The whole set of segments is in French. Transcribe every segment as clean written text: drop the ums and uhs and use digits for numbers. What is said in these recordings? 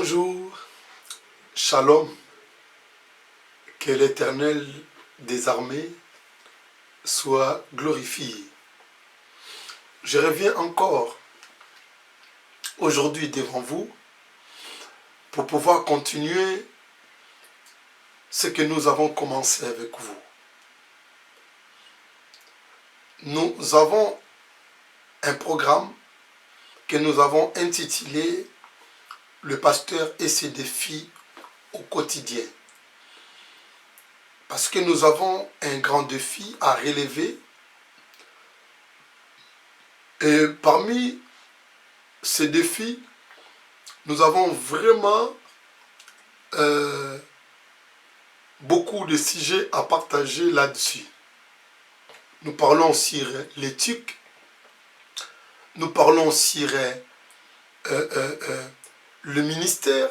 Bonjour, Shalom, que l'Éternel des armées soit glorifié. Je reviens encore aujourd'hui devant vous pour pouvoir continuer ce que nous avons commencé avec vous. Nous avons un programme que nous avons intitulé « Le pasteur et ses défis au quotidien ». Parce que nous avons un grand défi à relever. Et parmi ces défis, nous avons vraiment beaucoup de sujets à partager là-dessus. Nous parlons sur l'éthique, nous parlons sur le ministère,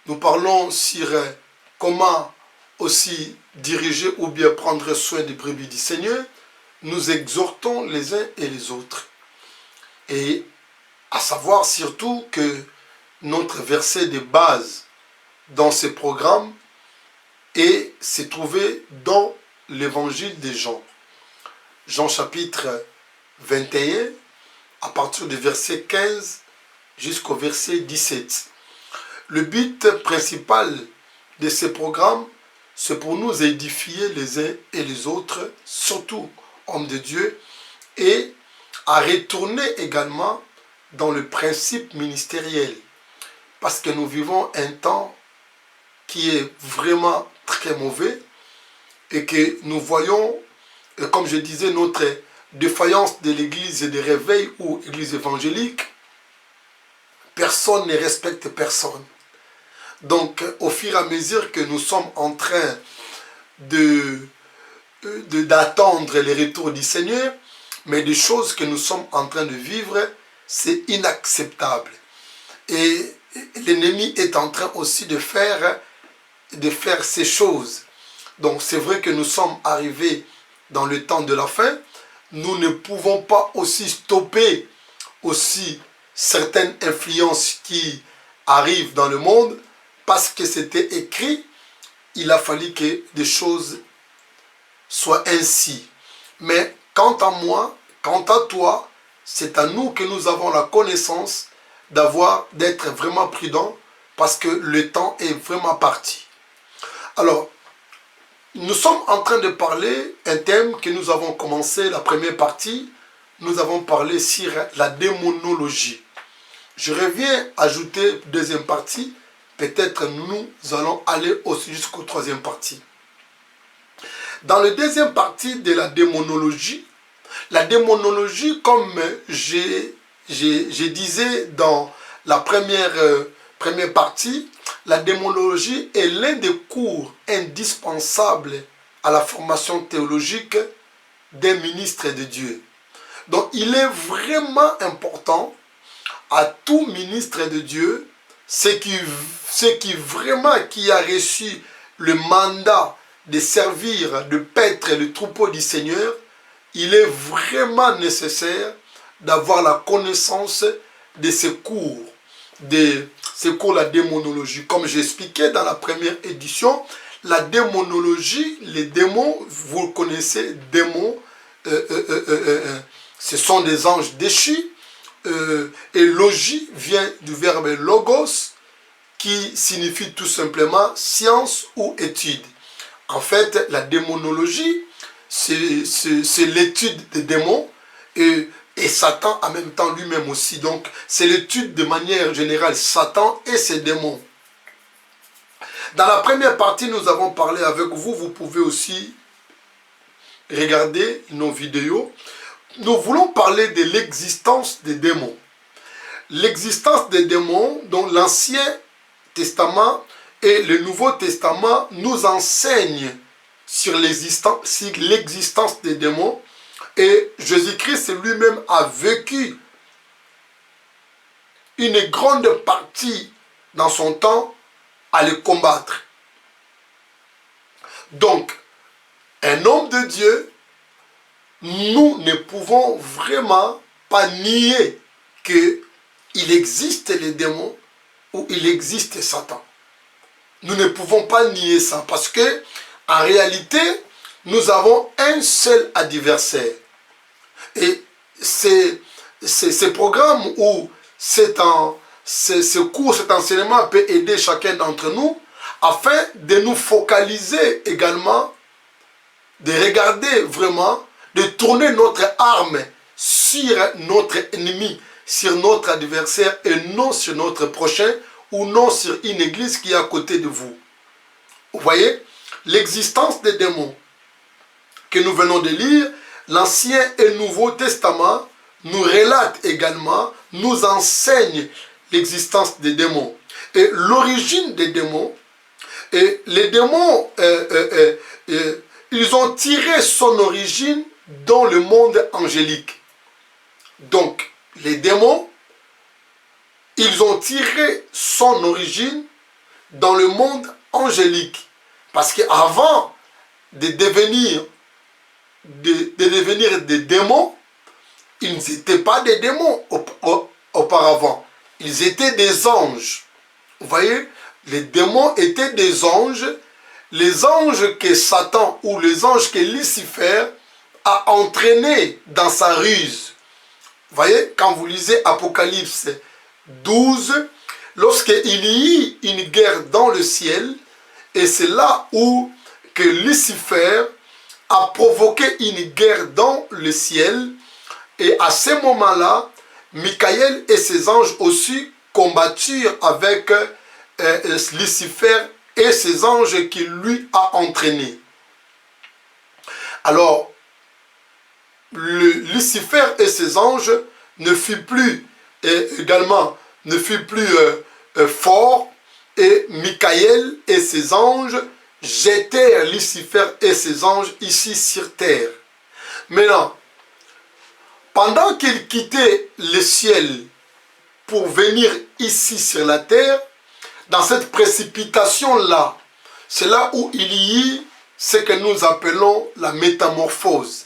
nous parlons sur comment aussi diriger ou bien prendre soin des brebis du Seigneur. Nous exhortons les uns et les autres. Et à savoir surtout que notre verset de base dans ce programme s'est trouvé dans l'évangile de Jean. Jean chapitre 21, à partir du verset 15 jusqu'au verset 17. Le but principal de ce programme, c'est pour nous édifier les uns et les autres, surtout hommes de Dieu, et à retourner également dans le principe ministériel. Parce que nous vivons un temps qui est vraiment très mauvais et que nous voyons, comme je disais, notre défaillance de l'église de réveil ou église évangélique. Personne ne respecte personne. Donc, au fur et à mesure que nous sommes en train d'attendre le retour du Seigneur, mais des choses que nous sommes en train de vivre, c'est inacceptable. Et l'ennemi est en train aussi de faire ces choses. Donc, c'est vrai que nous sommes arrivés dans le temps de la fin. Nous ne pouvons pas aussi stopper aussi certaines influences qui arrivent dans le monde parce que c'était écrit. Il a fallu que des choses soient ainsi. Mais quant à moi, quant à toi, c'est à nous que nous avons la connaissance d'être vraiment prudents parce que le temps est vraiment parti. Alors, nous sommes en train de parler un thème que nous avons commencé, la première partie. Nous avons parlé sur la démonologie. Je reviens ajouter deuxième partie. Peut-être nous allons aller aussi jusqu'au troisième partie. Dans la deuxième partie de la démonologie, comme je disais dans la première partie, la démonologie est l'un des cours indispensables à la formation théologique d'un ministre de Dieu. Donc il est vraiment important à tout ministre de Dieu, qui a reçu le mandat de servir, de paître le troupeau du Seigneur, il est vraiment nécessaire d'avoir la connaissance de ces cours, la démonologie. Comme j'expliquais dans la première édition, la démonologie, les démons, vous connaissez, démons, ce sont des anges déchus, et logie vient du verbe logos, qui signifie tout simplement science ou étude. En fait, la démonologie, c'est l'étude des démons et Satan en même temps lui-même aussi. Donc, c'est l'étude de manière générale, Satan et ses démons. Dans la première partie, nous avons parlé avec vous. Vous pouvez aussi regarder nos vidéos. Nous voulons parler de l'existence des démons. L'existence des démons, dont l'Ancien Testament et le Nouveau Testament nous enseignent sur l'existence des démons. Et Jésus-Christ lui-même a vécu une grande partie dans son temps à les combattre. Donc, un homme de Dieu, nous ne pouvons vraiment pas nier qu'il existe les démons où il existe Satan. Nous ne pouvons pas nier ça parce que, en réalité, nous avons un seul adversaire. Et ces programmes ou ce cours, cet enseignement peut aider chacun d'entre nous afin de nous focaliser également, de regarder vraiment, de tourner notre arme sur notre ennemi, sur notre adversaire et non sur notre prochain ou non sur une église qui est à côté de vous. Vous voyez, l'existence des démons que nous venons de lire, l'Ancien et Nouveau Testament nous relate également, nous enseigne l'existence des démons. Et l'origine des démons, et les démons, ils ont tiré son origine dans le monde angélique. Donc, les démons, ils ont tiré son origine dans le monde angélique. Parce qu'avant de devenir des démons, ils n'étaient pas des démons auparavant. Ils étaient des anges. Vous voyez, les démons étaient des anges. Les anges que Satan ou les anges que Lucifer a entraînés dans sa ruse. Vous voyez, quand vous lisez Apocalypse 12, lorsqu'il y eut une guerre dans le ciel, et c'est là où que Lucifer a provoqué une guerre dans le ciel, et à ce moment-là, Michael et ses anges aussi combatturent avec Lucifer et ses anges qu'il lui a entraînés. Alors, Lucifer et ses anges ne furent plus forts, et Michael et ses anges jetèrent Lucifer et ses anges ici sur terre. Maintenant, pendant qu'ils quittaient le ciel pour venir ici sur la terre, dans cette précipitation-là, c'est là où il y eut ce que nous appelons la métamorphose.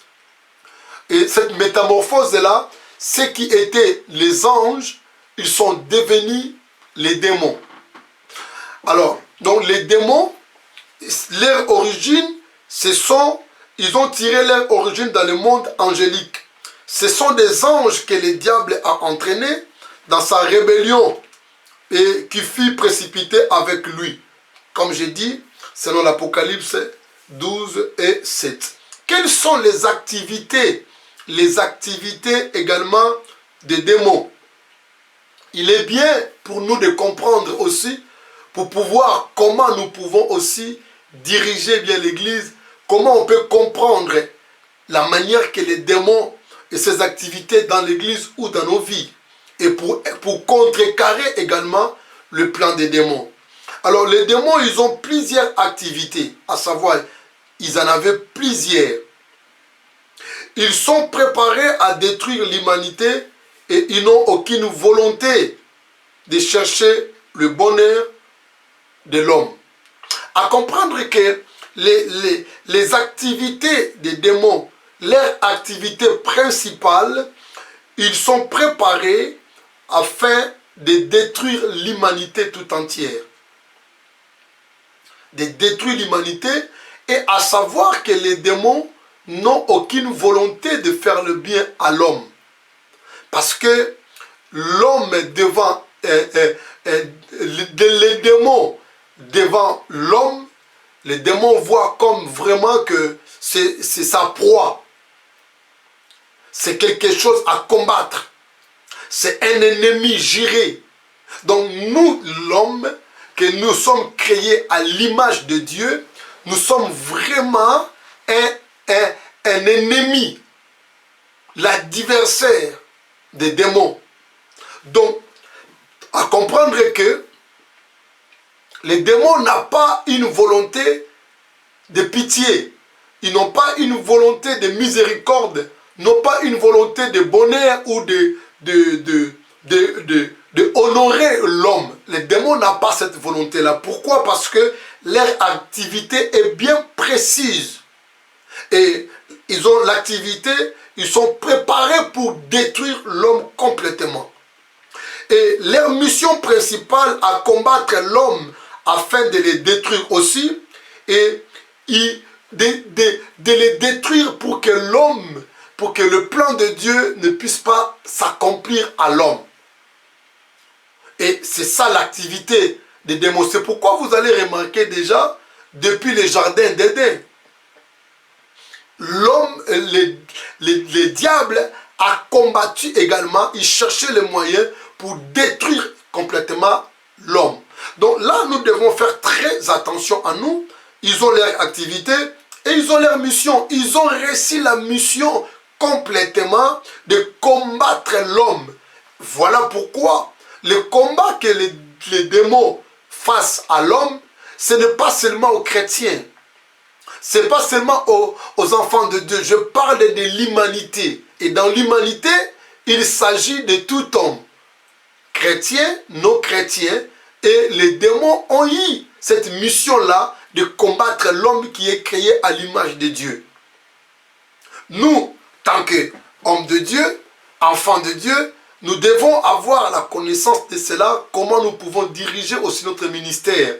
Et cette métamorphose-là, ceux qui étaient les anges, ils sont devenus les démons. Alors, donc les démons, leur origine, ils ont tiré leur origine dans le monde angélique. Ce sont des anges que le diable a entraînés dans sa rébellion et qui fut précipité avec lui. Comme j'ai dit, selon l'Apocalypse 12 et 7. Quelles sont les activités également des démons? Il est bien pour nous de comprendre aussi, pour pouvoir comment nous pouvons aussi diriger bien l'Église, comment on peut comprendre la manière que les démons et ses activités dans l'Église ou dans nos vies, et pour contrecarrer également le plan des démons. Alors les démons, ils ont plusieurs activités, à savoir, ils en avaient plusieurs. Ils sont préparés à détruire l'humanité et ils n'ont aucune volonté de chercher le bonheur de l'homme. À comprendre que les activités des démons, leur activité principale, ils sont préparés afin de détruire l'humanité tout entière. De détruire l'humanité, et à savoir que les démons n'ont aucune volonté de faire le bien à l'homme. Parce que l'homme devant les démons devant l'homme, les démons voient comme vraiment que c'est sa proie. C'est quelque chose à combattre. C'est un ennemi juré. Donc nous, l'homme, que nous sommes créés à l'image de Dieu, nous sommes vraiment un ennemi, l'adversaire des démons. Donc, à comprendre que les démons n'ont pas une volonté de pitié, ils n'ont pas une volonté de miséricorde, n'ont pas une volonté de bonheur ou de honorer l'homme. Les démons n'ont pas cette volonté-là. Pourquoi? Parce que leur activité est bien précise. Et ils ont l'activité, ils sont préparés pour détruire l'homme complètement. Et leur mission principale à combattre l'homme afin de les détruire aussi, et de les détruire pour que l'homme, pour que le plan de Dieu ne puisse pas s'accomplir à l'homme. Et c'est ça l'activité des démons. C'est pourquoi vous allez remarquer déjà, depuis le jardin d'Éden, l'homme, les diables a combattu également, il cherchait les moyens pour détruire complètement l'homme. Donc là, nous devons faire très attention à nous. Ils ont leur activité et ils ont leur mission. Ils ont réussi la mission complètement de combattre l'homme. Voilà pourquoi le combat que les démons fassent à l'homme, ce n'est pas seulement aux chrétiens. Ce n'est pas seulement aux enfants de Dieu. Je parle de l'humanité. Et dans l'humanité, il s'agit de tout homme. Chrétiens, non chrétiens. Et les démons ont eu cette mission-là de combattre l'homme qui est créé à l'image de Dieu. Nous, tant qu'hommes de Dieu, enfants de Dieu, nous devons avoir la connaissance de cela, comment nous pouvons diriger aussi notre ministère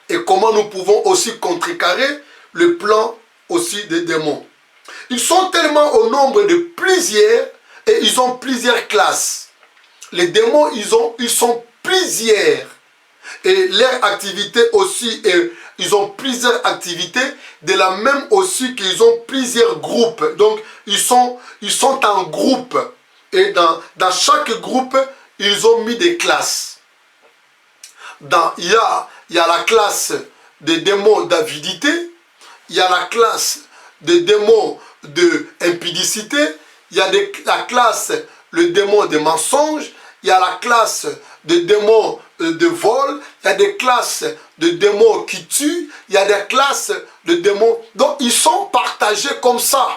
et comment nous pouvons aussi contrecarrer le plan aussi des démons. Ils sont tellement au nombre de plusieurs et ils ont plusieurs classes. Les démons, ils sont plusieurs. Et leur activité aussi, ils ont plusieurs activités, de la même aussi qu'ils ont plusieurs groupes. Donc, ils sont en groupe. Et dans chaque groupe, ils ont mis des classes. Il y a la classe des démons d'avidité, il y a la classe des démons d'impudicité, il y a la classe, le démon des mensonges, il y a la classe de démons de vol, il y a des classes de démons qui tuent, il y a des classes de démons. Donc, ils sont partagés comme ça.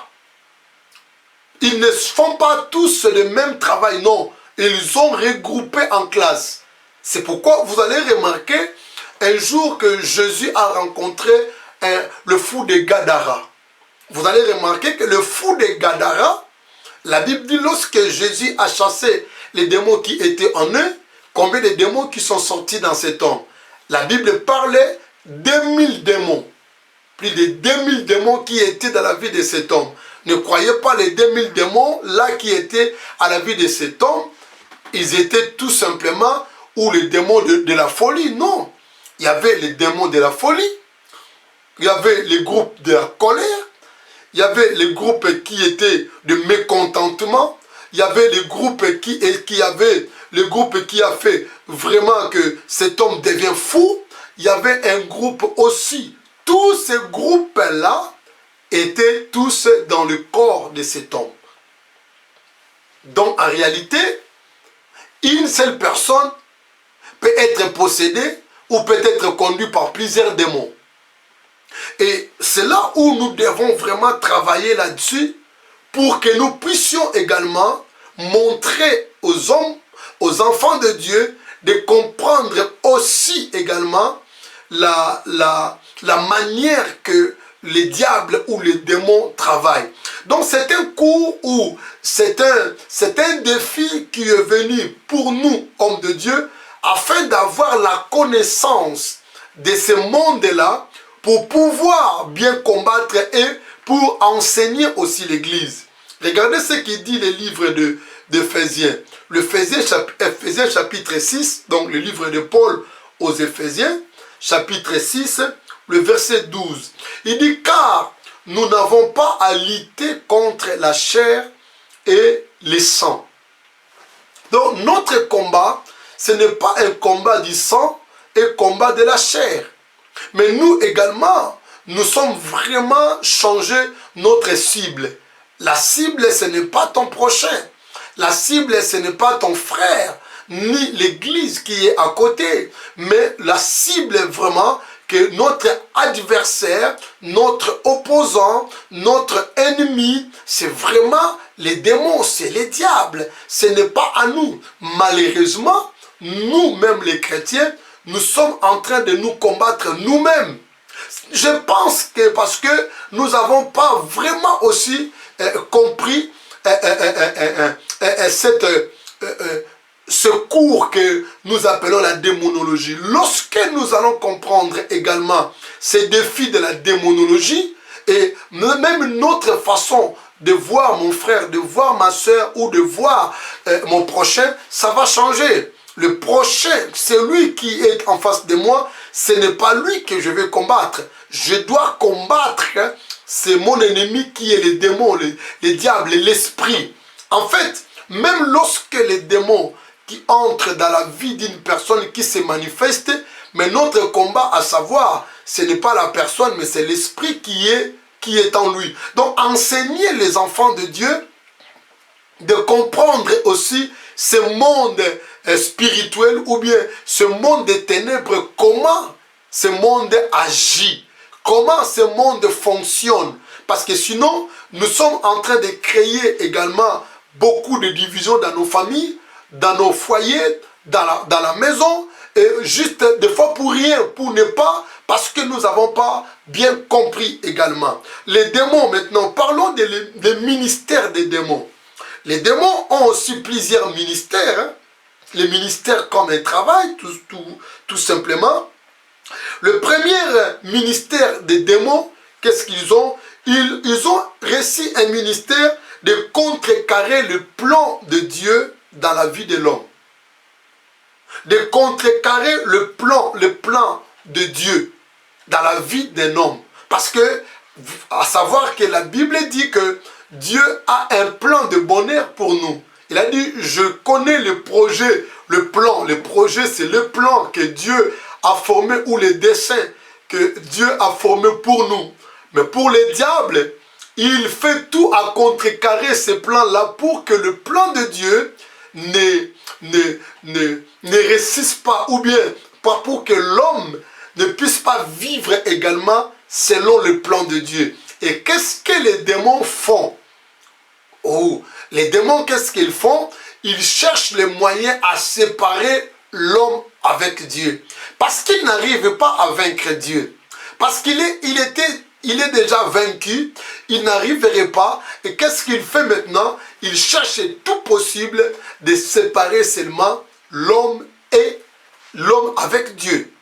Ils ne font pas tous le même travail, non. Ils sont regroupés en classes. C'est pourquoi vous allez remarquer un jour que Jésus a rencontré le fou de Gadara. Vous allez remarquer que le fou de Gadara, la Bible dit, lorsque Jésus a chassé les démons qui étaient en eux, combien de démons qui sont sortis dans cet homme? La Bible parlait 2000 démons. Plus de 2000 démons qui étaient dans la vie de cet homme. Ne croyez pas les 2000 démons là qui étaient à la vie de cet homme. Ils étaient tout simplement, ou les démons de la folie. Non. Il y avait les démons de la folie. Il y avait les groupes de la colère. Il y avait les groupes qui étaient de mécontentement. Il y avait les groupes le groupe qui a fait vraiment que cet homme devient fou. Il y avait un groupe aussi. Tous ces groupes-là étaient tous dans le corps de cet homme. Donc en réalité, une seule personne peut être possédée ou peut être conduite par plusieurs démons. Et c'est là où nous devons vraiment travailler là-dessus pour que nous puissions également montrer aux hommes, aux enfants de Dieu, de comprendre aussi également la manière que les diables ou les démons travaillent. Donc c'est un cours où c'est un défi qui est venu pour nous, hommes de Dieu, afin d'avoir la connaissance de ce monde-là pour pouvoir bien combattre et pour enseigner aussi l'Église. Regardez ce qu'il dit le livre d'Éphésiens. Éphésiens chapitre 6, donc le livre de Paul aux Éphésiens, chapitre 6, le verset 12. Il dit, car nous n'avons pas à lutter contre la chair et les sang. Donc notre combat, ce n'est pas un combat du sang et combat de la chair. Mais nous également, nous sommes vraiment changé notre cible. La cible, ce n'est pas ton prochain. La cible, ce n'est pas ton frère, ni l'église qui est à côté. Mais la cible est vraiment que notre adversaire, notre opposant, notre ennemi, c'est vraiment les démons, c'est les diables. Ce n'est pas à nous. Malheureusement, nous-mêmes les chrétiens, nous sommes en train de nous combattre nous-mêmes. Je pense que parce que nous n'avons pas vraiment aussi compris ce cours que nous appelons la démonologie. Lorsque nous allons comprendre également ces défis de la démonologie et même notre façon de voir mon frère, de voir ma soeur ou de voir mon prochain, ça va changer. Le prochain, c'est lui qui est en face de moi, ce n'est pas lui que je vais combattre. Je dois combattre, hein, c'est mon ennemi qui est le démon, le diable, l'esprit. En fait, même lorsque les démons qui entrent dans la vie d'une personne qui se manifeste, mais notre combat à savoir, ce n'est pas la personne, mais c'est l'esprit qui est en lui. Donc, enseigner les enfants de Dieu de comprendre aussi ce monde spirituel ou bien ce monde des ténèbres, comment ce monde agit, comment ce monde fonctionne. Parce que sinon, nous sommes en train de créer également beaucoup de divisions dans nos familles, dans nos foyers, dans la maison, et juste des fois pour rien, pour ne pas, parce que nous n'avons pas bien compris également. Les démons maintenant, parlons des ministères des démons. Les démons ont aussi plusieurs ministères, hein. Les ministères comme un travail, tout simplement. Le premier ministère des démons, qu'est-ce qu'ils ont? Ils ont réussi un ministère de contrecarrer le plan de Dieu dans la vie de l'homme. De contrecarrer le plan de Dieu dans la vie d'un homme. Parce que, à savoir que la Bible dit que Dieu a un plan de bonheur pour nous. Il a dit, je connais le projet, le plan. Le projet, c'est le plan que Dieu a formé ou les desseins que Dieu a formés pour nous. Mais pour les diables, il fait tout à contrecarrer ces plans-là pour que le plan de Dieu ne réussisse pas, ou bien pas pour que l'homme ne puisse pas vivre également selon le plan de Dieu. Et qu'est-ce que les démons font? Oh, les démons, qu'est-ce qu'ils font? Ils cherchent les moyens à séparer l'homme avec Dieu. Parce qu'ils n'arrivent pas à vaincre Dieu. Parce qu'il est déjà vaincu, il n'arriverait pas. Et qu'est-ce qu'il fait maintenant? Il cherche tout possible de séparer seulement l'homme et l'homme avec Dieu.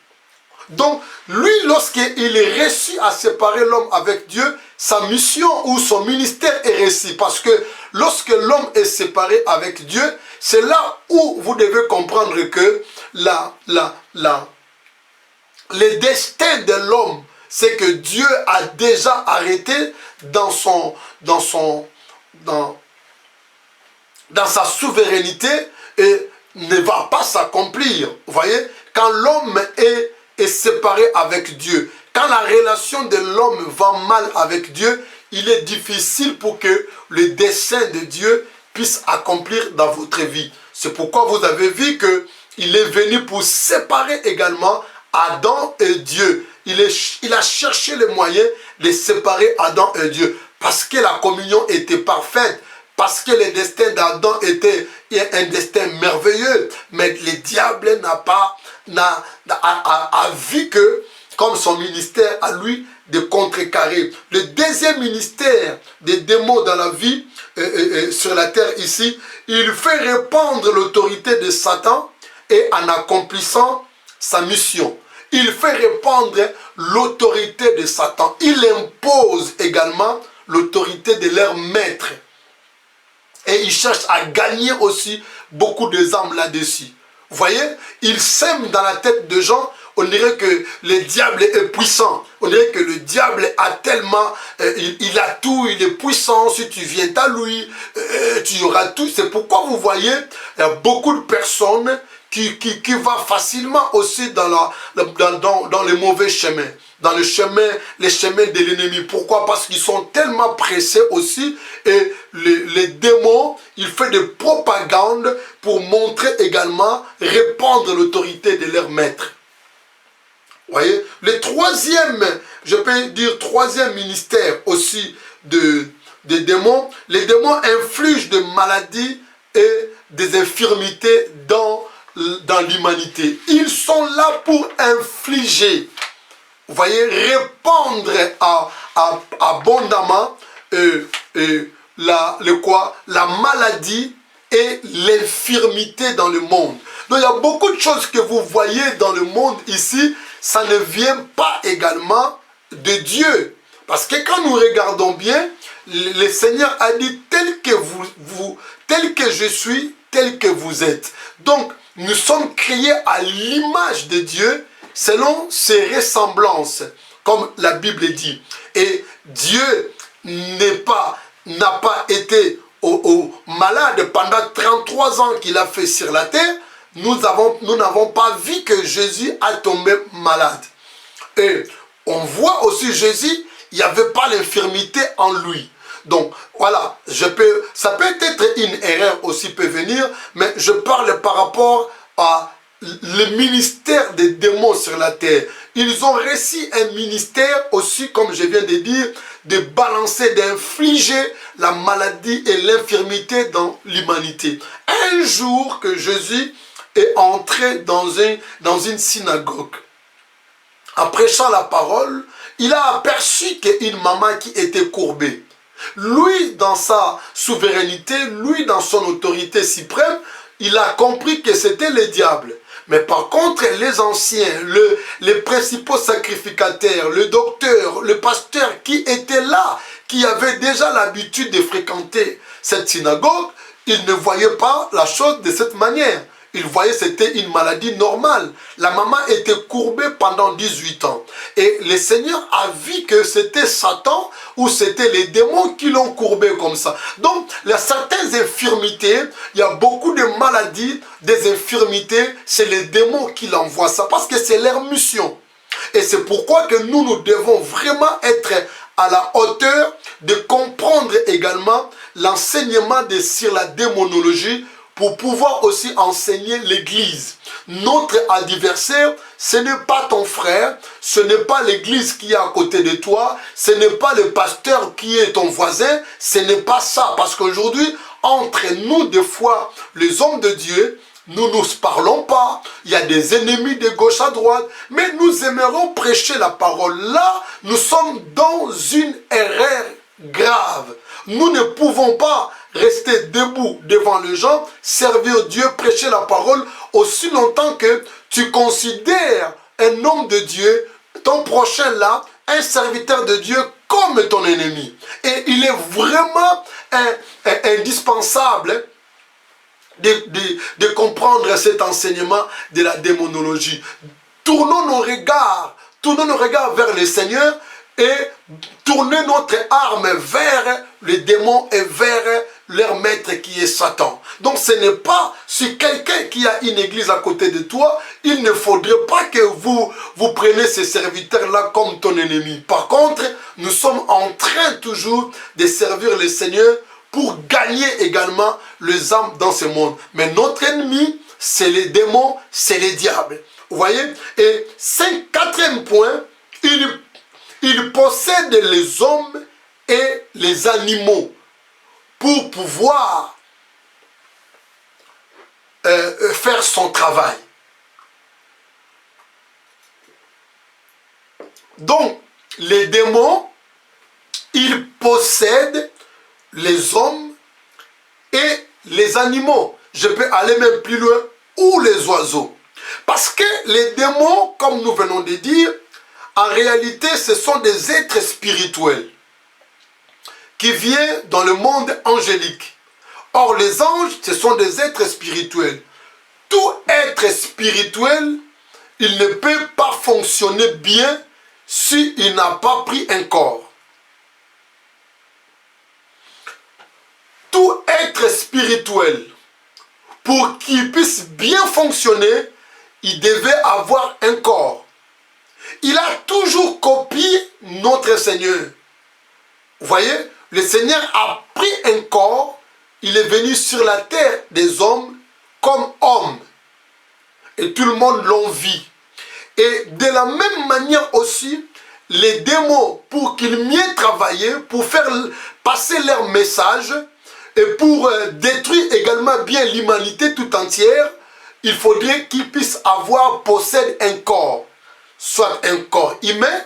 Donc, lui, lorsqu'il est réussi à séparer l'homme avec Dieu, sa mission ou son ministère est réussi. Parce que lorsque l'homme est séparé avec Dieu, c'est là où vous devez comprendre que le destin de l'homme, c'est que Dieu a déjà arrêté dans sa souveraineté et ne va pas s'accomplir. Vous voyez, quand l'homme est séparé avec Dieu, quand la relation de l'homme va mal avec Dieu, il est difficile pour que le dessein de Dieu puisse accomplir dans votre vie. C'est pourquoi vous avez vu qu'il est venu pour séparer également Adam et Dieu. Il a cherché les moyens de séparer Adam et Dieu. Parce que la communion était parfaite. Parce que le destin d'Adam était un destin merveilleux. Mais le diable a vu que, comme son ministère à lui, de contrecarrer. Le deuxième ministère des démons dans la vie, sur la terre ici, il fait répandre l'autorité de Satan et en accomplissant sa mission. Il fait répandre l'autorité de Satan. Il impose également l'autorité de leur maître. Et il cherche à gagner aussi beaucoup de âmes là-dessus. Vous voyez, il sème dans la tête de gens, on dirait que le diable est puissant. On dirait que le diable a tellement, il a tout, il est puissant. Si tu viens à lui, tu auras tout. C'est pourquoi vous voyez, il y a beaucoup de personnes qui vont facilement aussi dans les mauvais chemins. Dans les chemins de l'ennemi. Pourquoi? Parce qu'ils sont tellement pressés aussi. Et les démons, ils font des propagandes pour montrer également, répandre l'autorité de leur maître. Vous voyez? Le troisième, je peux dire troisième ministère aussi des démons. Les démons infligent des maladies et des infirmités dans l'humanité. Ils sont là pour infliger. Vous voyez, répandre abondamment la maladie et l'infirmité dans le monde. Donc il y a beaucoup de choses que vous voyez dans le monde ici, ça ne vient pas également de Dieu. Parce que quand nous regardons bien, le Seigneur a dit tel que je suis, tel que vous êtes. Donc nous sommes créés à l'image de Dieu selon ses ressemblances, comme la Bible dit. Et Dieu n'a pas été malade pendant 33 ans qu'il a fait sur la terre. Nous n'avons pas vu que Jésus a tombé malade. Et on voit aussi Jésus, il n'y avait pas l'infirmité en lui. Donc voilà, ça peut être une erreur aussi peut venir, mais je parle par rapport à le ministère des démons sur la terre. Ils ont reçu un ministère aussi, comme je viens de dire, de balancer, d'infliger la maladie et l'infirmité dans l'humanité. Un jour que Jésus est entré dans une synagogue, en prêchant la parole, il a aperçu qu'une maman qui était courbée. Lui, dans sa souveraineté, lui, dans son autorité suprême, il a compris que c'était le diable. Mais par contre, les anciens, les principaux sacrificateurs, le docteur, le pasteur qui étaient là, qui avaient déjà l'habitude de fréquenter cette synagogue, ils ne voyaient pas la chose de cette manière. Ils voyaient que c'était une maladie normale. La maman était courbée pendant 18 ans. Et le Seigneur a vu que c'était Satan ou c'était les démons qui l'ont courbée comme ça. Donc, il y a certaines infirmités, il y a beaucoup de maladies, des infirmités, c'est les démons qui l'envoient ça parce que c'est leur mission. Et c'est pourquoi que nous devons vraiment être à la hauteur de comprendre également l'enseignement sur la démonologie pour pouvoir aussi enseigner l'Église. Notre adversaire, ce n'est pas ton frère, ce n'est pas l'Église qui est à côté de toi, ce n'est pas le pasteur qui est ton voisin, ce n'est pas ça. Parce qu'aujourd'hui, entre nous, des fois, les hommes de Dieu, nous ne nous parlons pas, il y a des ennemis de gauche à droite, mais nous aimerons prêcher la parole. Là, nous sommes dans une erreur grave. Nous ne pouvons pas rester debout devant les gens, servir Dieu, prêcher la parole aussi longtemps que tu considères un homme de Dieu, ton prochain là, un serviteur de Dieu comme ton ennemi. Et il est vraiment indispensable de comprendre cet enseignement de la démonologie. Tournons nos regards vers le Seigneur et tourner notre arme vers les démons et vers leur maître qui est Satan. Donc ce n'est pas si quelqu'un qui a une église à côté de toi, il ne faudrait pas que vous preniez ces serviteurs-là comme ton ennemi. Par contre, nous sommes en train toujours de servir le Seigneur pour gagner également les âmes dans ce monde. Mais notre ennemi, c'est les démons, c'est les diables. Vous voyez? Et quatrième point, il possède les hommes et les animaux pour pouvoir faire son travail. Donc, les démons, ils possèdent les hommes et les animaux. Je peux aller même plus loin, ou les oiseaux. Parce que les démons, comme nous venons de dire, en réalité, ce sont des êtres spirituels qui viennent dans le monde angélique. Or, les anges, ce sont des êtres spirituels. Tout être spirituel, il ne peut pas fonctionner bien s'il n'a pas pris un corps. Tout être spirituel, pour qu'il puisse bien fonctionner, il devait avoir un corps. Il a toujours copié notre Seigneur. Vous voyez, le Seigneur a pris un corps, il est venu sur la terre des hommes comme homme. Et tout le monde l'ont vu. Et de la même manière aussi, les démons, pour qu'ils mieux travaillent, pour faire passer leur message, et pour détruire également bien l'humanité tout entière, il faudrait qu'ils puissent posséder un corps. Soit un corps humain,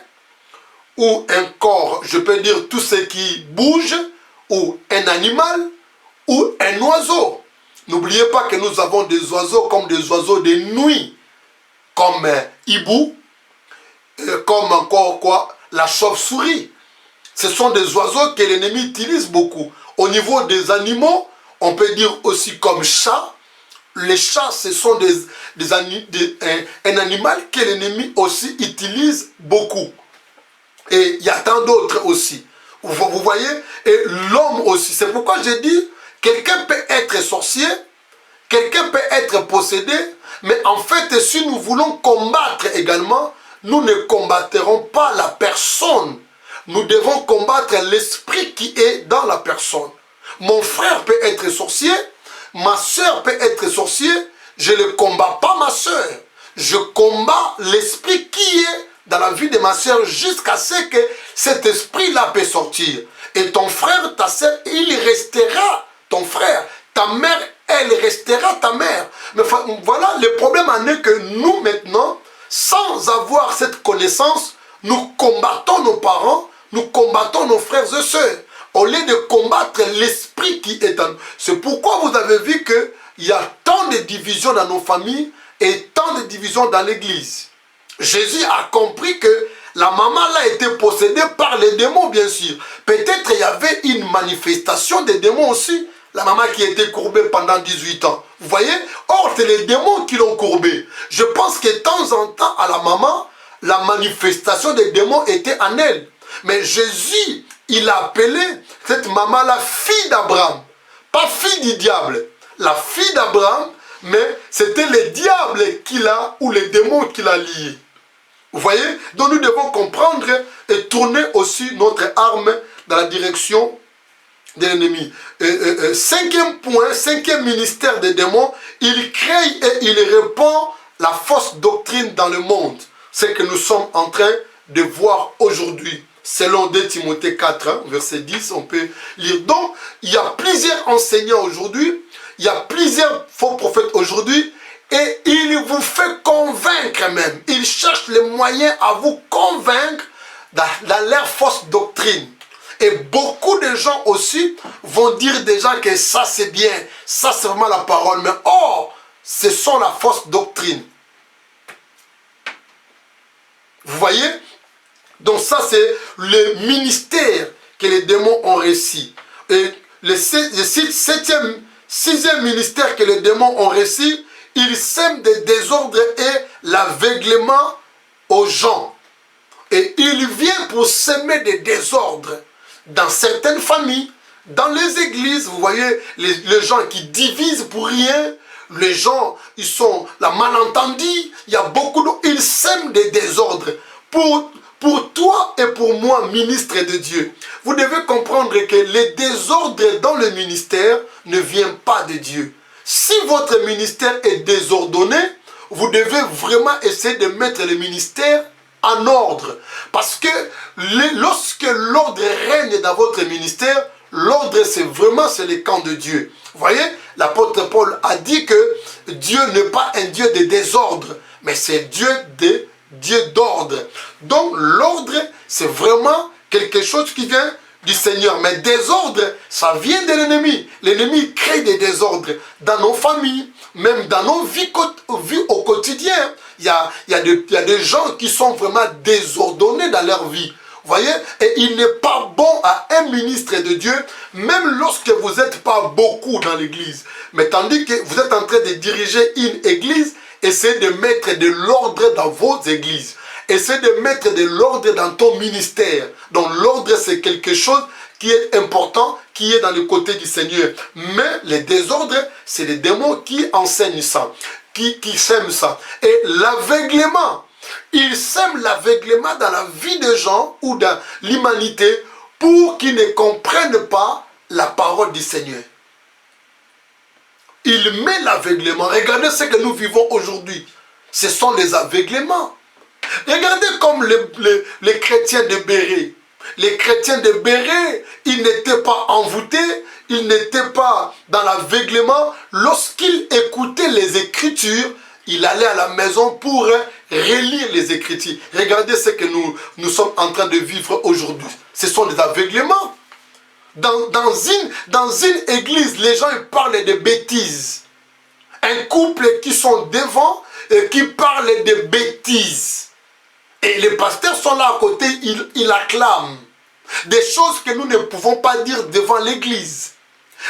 ou un corps, je peux dire tout ce qui bouge, ou un animal, ou un oiseau. N'oubliez pas que nous avons des oiseaux comme des oiseaux de nuit, comme hibou, comme encore quoi, la chauve-souris. Ce sont des oiseaux que l'ennemi utilise beaucoup. Au niveau des animaux, on peut dire aussi comme chat. Les chats, ce sont un animal que l'ennemi aussi utilise beaucoup. Et il y a tant d'autres aussi. Vous voyez? Et l'homme aussi. C'est pourquoi j'ai dit, quelqu'un peut être sorcier, quelqu'un peut être possédé, mais en fait, si nous voulons combattre également, nous ne combattrons pas la personne. Nous devons combattre l'esprit qui est dans la personne. Mon frère peut être sorcier, ma soeur peut être sorcier, je ne combats pas ma soeur. Je combats l'esprit qui est dans la vie de ma soeur jusqu'à ce que cet esprit-là peut sortir. Et ton frère, ta soeur, il restera ton frère. Ta mère, elle restera ta mère. Mais voilà, le problème en est que nous maintenant, sans avoir cette connaissance, nous combattons nos parents, nous combattons nos frères et sœurs, au lieu de combattre l'esprit qui est en nous. C'est pourquoi vous avez vu qu'il y a tant de divisions dans nos familles et tant de divisions dans l'église. Jésus a compris que la maman là était possédée par les démons, bien sûr. Peut-être il y avait une manifestation des démons aussi. La maman qui était courbée pendant 18 ans. Vous voyez? Or, c'est les démons qui l'ont courbée. Je pense que de temps en temps, à la maman, la manifestation des démons était en elle. Mais Jésus, il a appelé cette maman-là fille d'Abraham. Pas fille du diable. La fille d'Abraham, mais c'était le diable qui l'a, ou les démons qui l'a lié. Vous voyez? Donc nous devons comprendre et tourner aussi notre arme dans la direction de l'ennemi. Cinquième point, cinquième ministère des démons, il crée et il répand la fausse doctrine dans le monde. C'est que nous sommes en train de voir aujourd'hui. Selon 2 Timothée 4, hein, verset 10, on peut lire. Donc, il y a plusieurs enseignants aujourd'hui, il y a plusieurs faux prophètes aujourd'hui, et il vous fait convaincre même. Il cherche les moyens à vous convaincre dans leur fausse doctrine. Et beaucoup de gens aussi vont dire déjà que ça c'est bien, ça c'est vraiment la parole. Mais or, ce sont la fausse doctrine. Vous voyez? Donc ça c'est le ministère que les démons ont réussi. Et le sixième ministère que les démons ont réussi, ils sèment des désordres et l'aveuglement aux gens. Et il vient pour semer des désordres dans certaines familles, dans les églises. Vous voyez, les gens qui divisent pour rien, les gens, ils sont la malentendus, il y a beaucoup de... Ils sèment des désordres. Pour toi et pour moi, ministre de Dieu, vous devez comprendre que les désordres dans le ministère ne viennent pas de Dieu. Si votre ministère est désordonné, vous devez vraiment essayer de mettre le ministère en ordre. Parce que lorsque l'ordre règne dans votre ministère, l'ordre c'est le camp de Dieu. Vous voyez, l'apôtre Paul a dit que Dieu n'est pas un Dieu de désordre, mais c'est Dieu d'ordre. Donc l'ordre c'est vraiment quelque chose qui vient du Seigneur. Mais désordre, ça vient de l'ennemi. L'ennemi crée des désordres dans nos familles, même dans nos vies au quotidien. Il y a des gens qui sont vraiment désordonnés dans leur vie. Vous voyez? Et il n'est pas bon à un ministre de Dieu, même lorsque vous n'êtes pas beaucoup dans l'église. Mais tandis que vous êtes en train de diriger une église, essayez de mettre de l'ordre dans vos églises. Essayez de mettre de l'ordre dans ton ministère. Donc l'ordre, c'est quelque chose qui est important, qui est dans le côté du Seigneur. Mais les désordres, c'est les démons qui enseignent ça, qui sèment ça. Et l'aveuglement, ils sèment l'aveuglement dans la vie des gens ou dans l'humanité pour qu'ils ne comprennent pas la parole du Seigneur. Il met l'aveuglement. Regardez ce que nous vivons aujourd'hui. Ce sont les aveuglements. Regardez comme les chrétiens de Béret. Les chrétiens de Béret, ils n'étaient pas envoûtés, ils n'étaient pas dans l'aveuglement. Lorsqu'ils écoutaient les Écritures, ils allaient à la maison pour relire les Écritures. Regardez ce que nous sommes en train de vivre aujourd'hui. Ce sont des aveuglements. Dans une église, les gens ils parlent de bêtises. Un couple qui sont devant et qui parle de bêtises. Et les pasteurs sont là à côté, ils acclament. Des choses que nous ne pouvons pas dire devant l'église.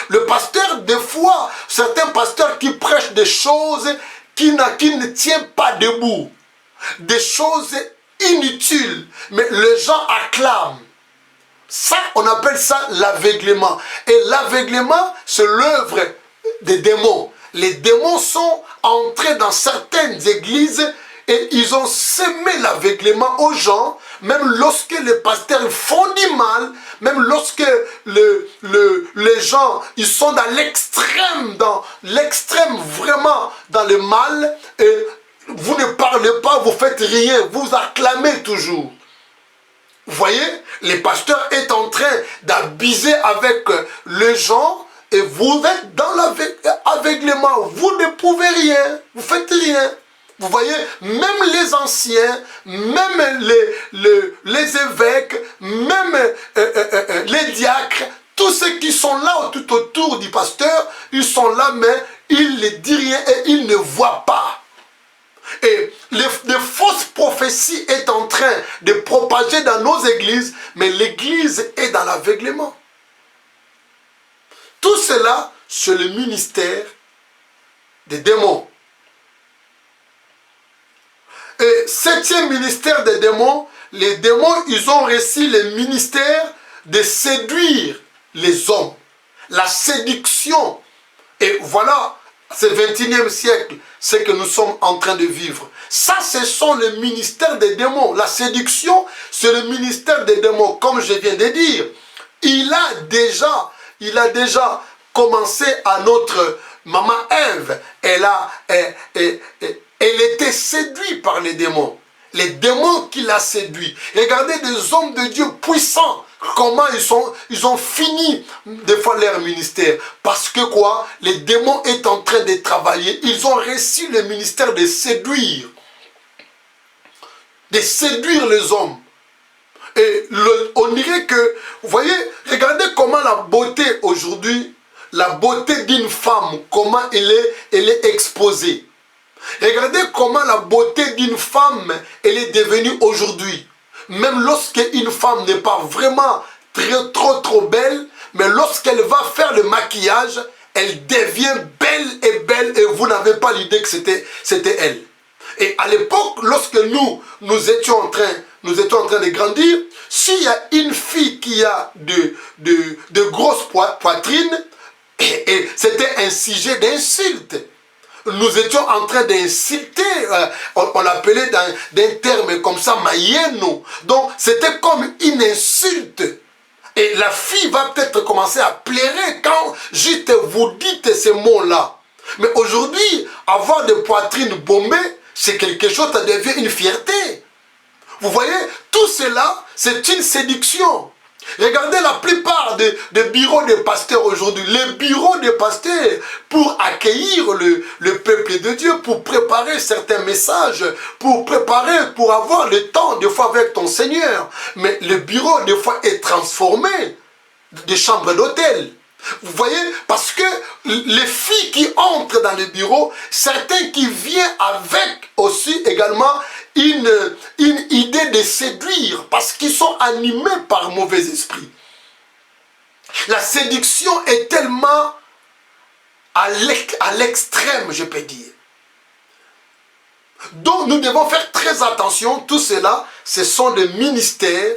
Le pasteur, des fois, certains pasteurs qui prêchent des choses qui ne tiennent pas debout. Des choses inutiles. Mais les gens acclament. Ça, on appelle ça l'aveuglement. Et l'aveuglement, c'est l'œuvre des démons. Les démons sont entrés dans certaines églises et ils ont semé l'aveuglement aux gens, même lorsque les pasteurs font du mal, même lorsque les gens ils sont dans l'extrême vraiment dans le mal, et vous ne parlez pas, vous faites rien, vous acclamez toujours. Vous voyez, les pasteurs est en train d'abuser avec les gens et vous êtes dans l'aveuglement. Vous ne pouvez rien, vous faites rien. Vous voyez, même les anciens, même les évêques, même les diacres, tous ceux qui sont là tout autour du pasteur, ils sont là, mais ils ne disent rien et ils ne voient pas. Et les fausses prophéties est en train de propager dans nos églises, mais l'église est dans l'aveuglement. Tout cela, c'est le ministère des démons. Et septième ministère des démons, les démons, ils ont reçu le ministère de séduire les hommes. La séduction. Et voilà, c'est le 21e siècle, ce que nous sommes en train de vivre. Ça, ce sont les ministères des démons. La séduction, c'est le ministère des démons, comme je viens de dire. Il a déjà commencé à notre maman Ève. Elle était séduite par les démons. Les démons qui l'a séduit. Regardez des hommes de Dieu puissants. Comment ils ont fini des fois leur ministère. Parce que quoi? Les démons sont en train de travailler. Ils ont reçu le ministère de séduire. De séduire les hommes. Et on dirait que, vous voyez, regardez comment la beauté aujourd'hui, la beauté d'une femme, comment elle est exposée. Regardez comment la beauté d'une femme, elle est devenue aujourd'hui. Même lorsqu'une femme n'est pas vraiment trop belle, mais lorsqu'elle va faire le maquillage, elle devient belle et vous n'avez pas l'idée que c'était elle. Et à l'époque, lorsque nous étions en train de grandir, s'il y a une fille qui a de grosses poitrines, et c'était un sujet d'insulte. Nous étions en train d'insulter, on l'appelait d'un terme comme ça, mayeno. Donc c'était comme une insulte. Et la fille va peut-être commencer à pleurer quand juste vous dites ces mots-là. Mais aujourd'hui, avoir des poitrines bombées, c'est quelque chose, ça devient une fierté. Vous voyez, tout cela, c'est une séduction. Regardez la plupart des bureaux de pasteurs aujourd'hui. Les bureaux de pasteurs pour accueillir le peuple de Dieu, pour préparer certains messages, pour avoir le temps des fois avec ton Seigneur. Mais le bureau des fois est transformé de chambre d'hôtel. Vous voyez, parce que les filles qui entrent dans le bureau, certains qui viennent avec aussi également une idée de séduire, parce qu'ils sont animés par mauvais esprit. La séduction est tellement à l'extrême, je peux dire. Donc nous devons faire très attention. Tout cela, ce sont des ministères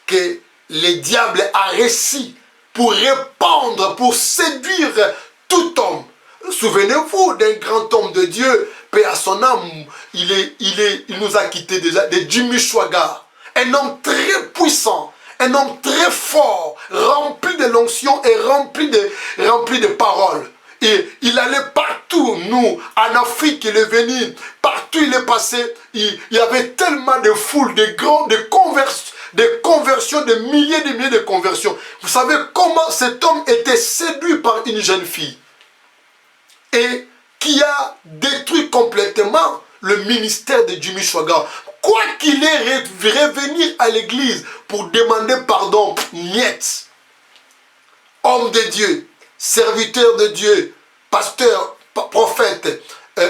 que le diable a reçus pour répandre, pour séduire tout homme. Souvenez-vous d'un grand homme de Dieu, paix à son âme, il nous a quittés déjà, de Jimmy Swaggart. Un homme très puissant, un homme très fort, rempli de l'onction et rempli de paroles. Et il allait partout, nous, en Afrique, il est venu, partout il est passé, il y avait tellement de foules, de conversions, de milliers de conversions. Vous savez comment cet homme était séduit par une jeune fille et qui a détruit complètement le ministère de Jimmy Swaggart. Quoi qu'il ait revenu à l'église pour demander pardon, niet. homme de Dieu, serviteur de Dieu, pasteur, prophète,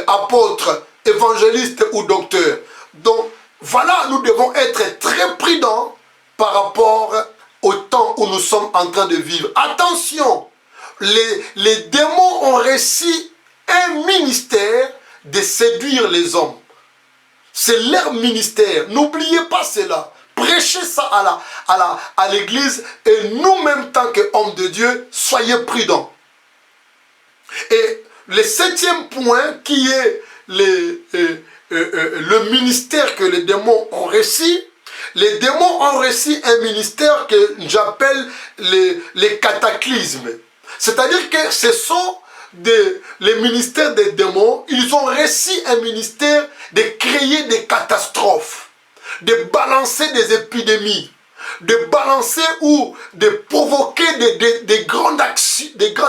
apôtre, évangéliste ou docteur. Donc, voilà, nous devons être très prudents par rapport au temps où nous sommes en train de vivre. Attention, les démons ont réussi un ministère de séduire les hommes. C'est leur ministère. N'oubliez pas cela. Prêchez ça à l'église et nous-mêmes, tant qu'hommes de Dieu, soyez prudents. Et le 7e point, qui est le ministère que les démons ont réussi, les démons ont réussi un ministère que j'appelle les cataclysmes. C'est-à-dire que ce sont les ministères des démons. Ils ont réussi un ministère de créer des catastrophes, de balancer des épidémies, de balancer ou de provoquer des grands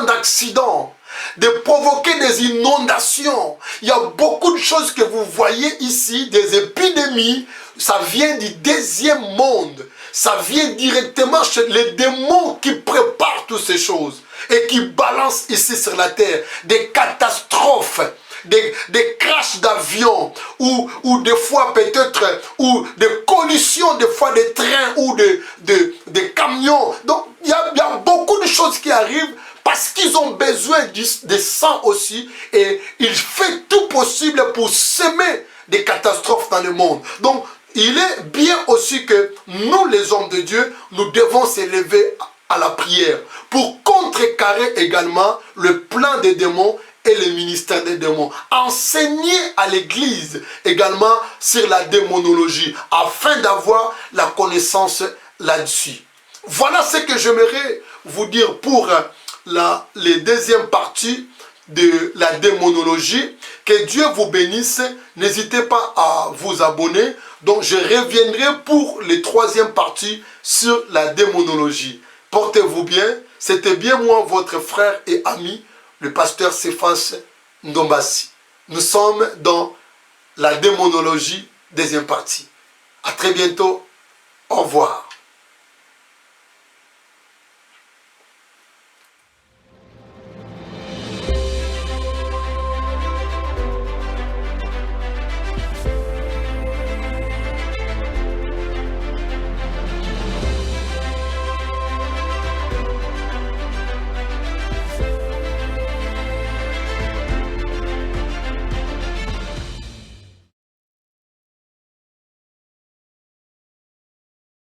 accidents, de provoquer des inondations. Il y a beaucoup de choses que vous voyez ici, des épidémies. Ça vient du deuxième monde. Ça vient directement chez les démons qui préparent toutes ces choses et qui balancent ici sur la terre des catastrophes, des crashs d'avions ou des fois peut-être ou des collisions, des fois des trains ou des camions. Donc il y a beaucoup de choses qui arrivent parce qu'ils ont besoin de sang aussi, et il fait tout possible pour semer des catastrophes dans le monde. Donc il est bien aussi que nous, les hommes de Dieu, nous devons s'élever à la prière pour contrecarrer également le plan des démons et le ministère des démons. Enseigner à l'église également sur la démonologie afin d'avoir la connaissance là-dessus. Voilà ce que j'aimerais vous dire pour les deuxièmes parties de la démonologie. Que Dieu vous bénisse. N'hésitez pas à vous abonner. Donc je reviendrai pour les 3e parties sur la démonologie. Portez-vous bien. C'était bien moi, votre frère et ami, le pasteur Cephas Ndombasi. Nous sommes dans la démonologie, 2e partie. À très bientôt. Au revoir.